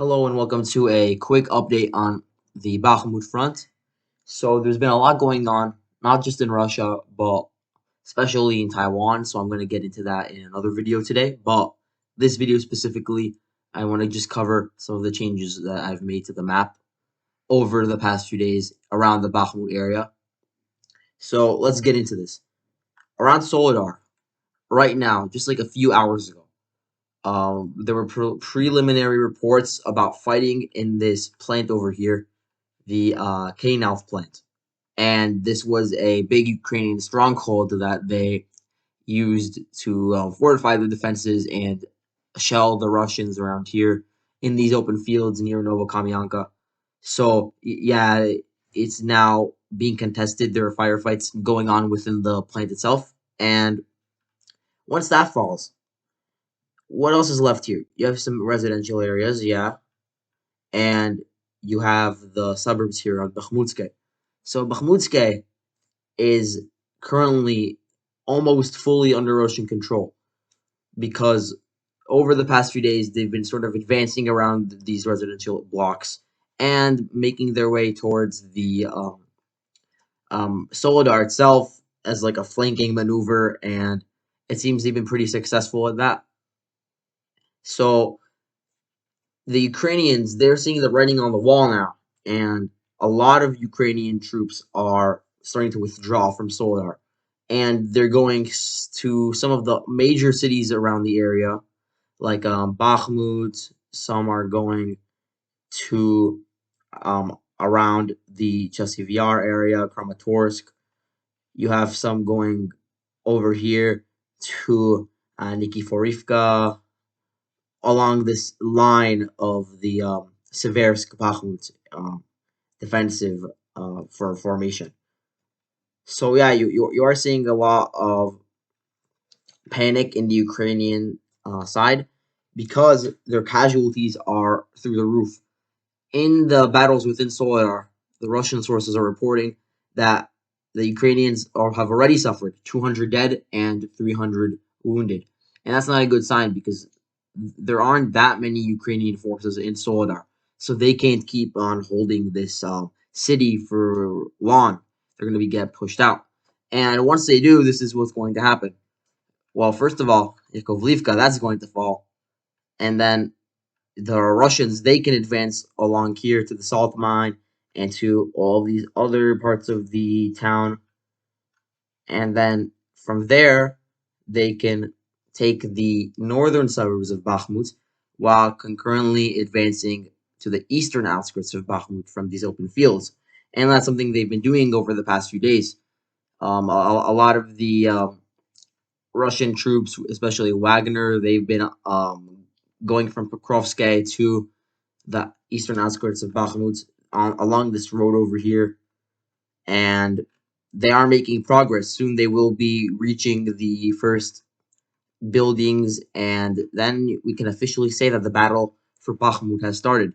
Hello and welcome to a quick update on the Bakhmut front. So there's been a lot going on, not just in Russia, but especially in Taiwan. So I'm going to get into that in another video today. But this video specifically, I want to just cover some of the changes that I've made to the map over the past few days around the Bakhmut area. So let's get into this. Around Soledar, right now, just like a few hours ago, there were preliminary reports about fighting in this plant over here, the Kanalth plant. And this was a big Ukrainian stronghold that they used to fortify the defenses and shell the Russians around here in these open fields near Novokamyanka. So, yeah, it's now being contested. There are firefights going on within the plant itself. And once that falls, what else is left here? You have some residential areas, yeah, and you have the suburbs here on Bakhmutske. So Bakhmutske is currently almost fully under Russian control because over the past few days they've been sort of advancing around these residential blocks and making their way towards the Solidar itself as like a flanking maneuver, and it seems they've been pretty successful at that. So the Ukrainians, they're seeing the writing on the wall now, and a lot of Ukrainian troops are starting to withdraw from Soledar, and they're going to some of the major cities around the area, like Bakhmut. Some are going to around the Chasiv Yar area, Kramatorsk. You have some going over here to Nikiforivka, along this line of the Seversk Bakhmut defensive for formation. So yeah, you are seeing a lot of panic in the Ukrainian side because their casualties are through the roof. In the battles within Soledar, the Russian sources are reporting that the Ukrainians have already suffered 200 dead and 300 wounded. And that's not a good sign because there aren't that many Ukrainian forces in Soledar. So they can't keep on holding this city for long. They're going to get pushed out. And once they do, this is what's going to happen. Well, first of all, Yakovlivka, that's going to fall. And then the Russians, they can advance along here to the salt mine and to all these other parts of the town. And then from there, they can take the northern suburbs of Bakhmut while concurrently advancing to the eastern outskirts of Bakhmut from these open fields. And that's something they've been doing over the past few days. A lot of the Russian troops, especially Wagner, they've been going from Pokrovsk to the eastern outskirts of Bakhmut along this road over here, and they are making progress. Soon they will be reaching the first buildings, and then we can officially say that the battle for Bakhmut has started.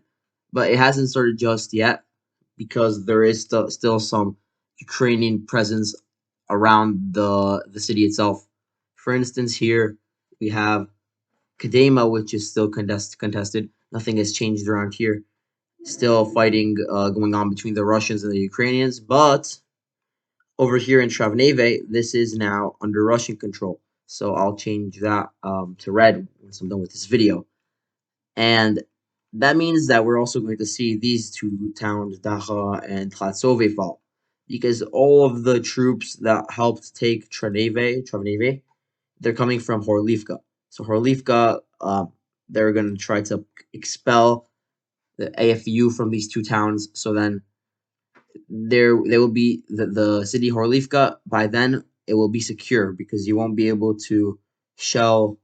But it hasn't started just yet because there is still some Ukrainian presence around the city itself. For instance, here we have Kadema, which is still contested. Nothing has changed around here. Still fighting going on between the Russians and the Ukrainians, but over here in Travneve, this is now under Russian control. So I'll change that to red once I'm done with this video. And that means that we're also going to see these two towns, Daha and Tlatsove, fall. Because all of the troops that helped take Travneve, they're coming from Horlivka. So Horlivka, they're going to try to expel the AFU from these two towns. So then there will be the city Horlivka. By then, it will be secure because you won't be able to shell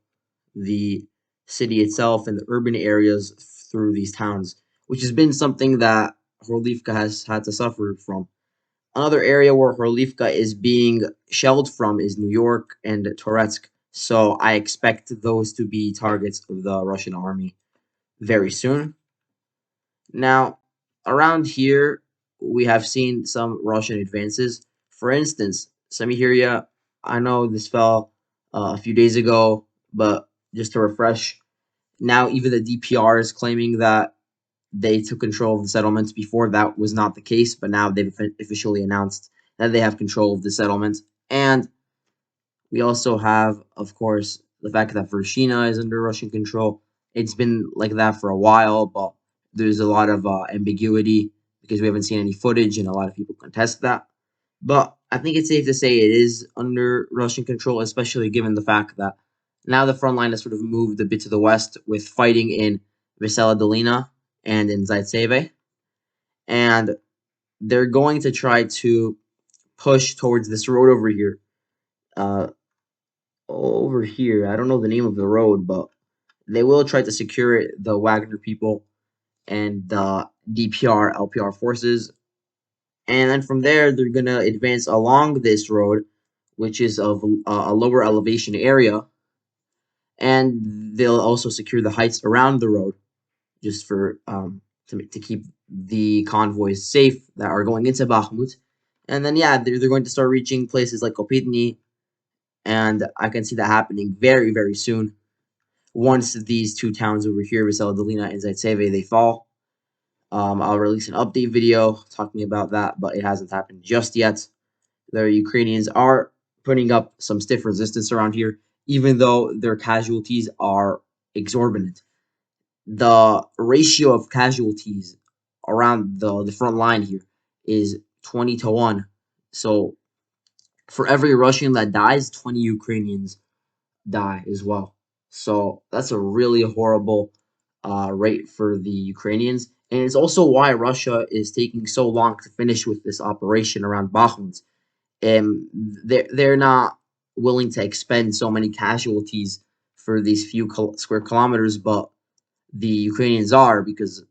the city itself and the urban areas through these towns, which has been something that Horlivka has had to suffer from. Another area where Horlivka is being shelled from is New York and Toretsk. So I expect those to be targets of the Russian army very soon. Now, around here, we have seen some Russian advances. For instance, Semihiria, I know this fell a few days ago, but just to refresh, now even the DPR is claiming that they took control of the settlements. Before that was not the case, but now they've officially announced that they have control of the settlements. And we also have, of course, the fact that Vershina is under Russian control. It's been like that for a while, but there's a lot of ambiguity because we haven't seen any footage, and a lot of people contest that. But I think it's safe to say it is under Russian control, especially given the fact that now the front line has sort of moved a bit to the west with fighting in Vesela Dolina and in Zaitseve. And they're going to try to push towards this road over here. Uh, over here, I don't know the name of the road, but they will try to secure it, the Wagner people and the DPR, LPR forces. And then from there, they're going to advance along this road, which is of a lower elevation area. And they'll also secure the heights around the road just for to keep the convoys safe that are going into Bakhmut. And then, yeah, they're going to start reaching places like Kopitny, and I can see that happening very, very soon. Once these two towns over here, Vesela Dolina and Zaitseve, they fall, I'll release an update video talking about that, but it hasn't happened just yet. The Ukrainians are putting up some stiff resistance around here, even though their casualties are exorbitant. The ratio of casualties around the front line here is 20-1. So for every Russian that dies, 20 Ukrainians die as well. So that's a really horrible rate for the Ukrainians. And it's also why Russia is taking so long to finish with this operation around Bakhmut. They're not willing to expend so many casualties for these few square kilometers, but the Ukrainians are, because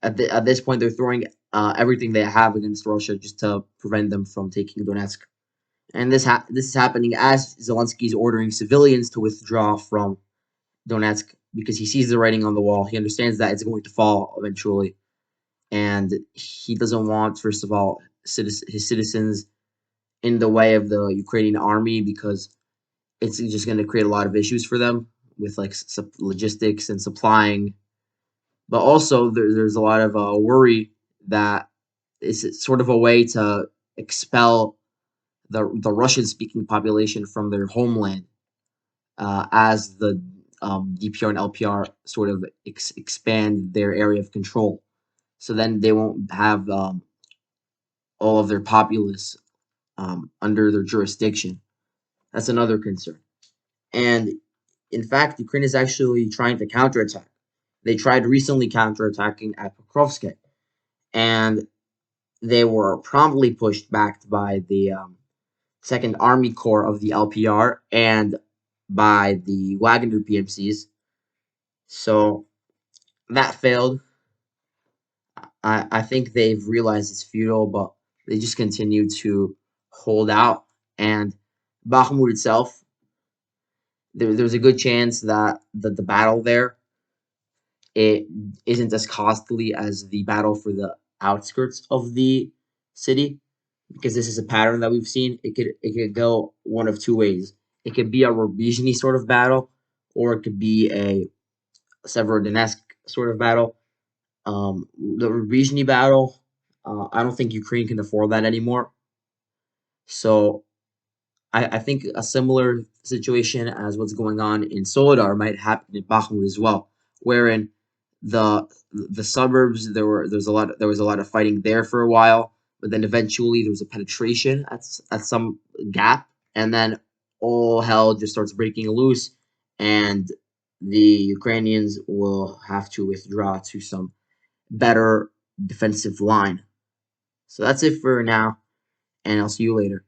at this point they're throwing everything they have against Russia just to prevent them from taking Donetsk. And this is happening as Zelensky is ordering civilians to withdraw from Donetsk because he sees the writing on the wall. He understands that it's going to fall eventually, and he doesn't want, first of all, his citizens in the way of the Ukrainian army, because it's just going to create a lot of issues for them with like logistics and supplying. But also there's a lot of worry that it's sort of a way to expel the Russian speaking population from their homeland, as the DPR and LPR sort of expand their area of control. So then they won't have all of their populace under their jurisdiction. That's another concern. And in fact, Ukraine is actually trying to counterattack. They tried recently counterattacking at Pokrovsk, and they were promptly pushed back by the Second Army Corps of the LPR and by the Wagner PMCs. So that failed. I think they've realized it's futile, but they just continue to hold out. And Bakhmut itself, there's a good chance that the battle there, it isn't as costly as the battle for the outskirts of the city, because this is a pattern that we've seen. It could go one of two ways. It could be a Rubizhny sort of battle, or it could be a Severodonetsk sort of battle. The Rubizhny battle, I don't think Ukraine can afford that anymore. So I think a similar situation as what's going on in Soledar might happen in Bakhmut as well, wherein the suburbs, there was a lot of fighting there for a while, but then eventually there was a penetration at some gap, and then all hell just starts breaking loose, and the Ukrainians will have to withdraw to some better defensive line. So that's it for now, and I'll see you later.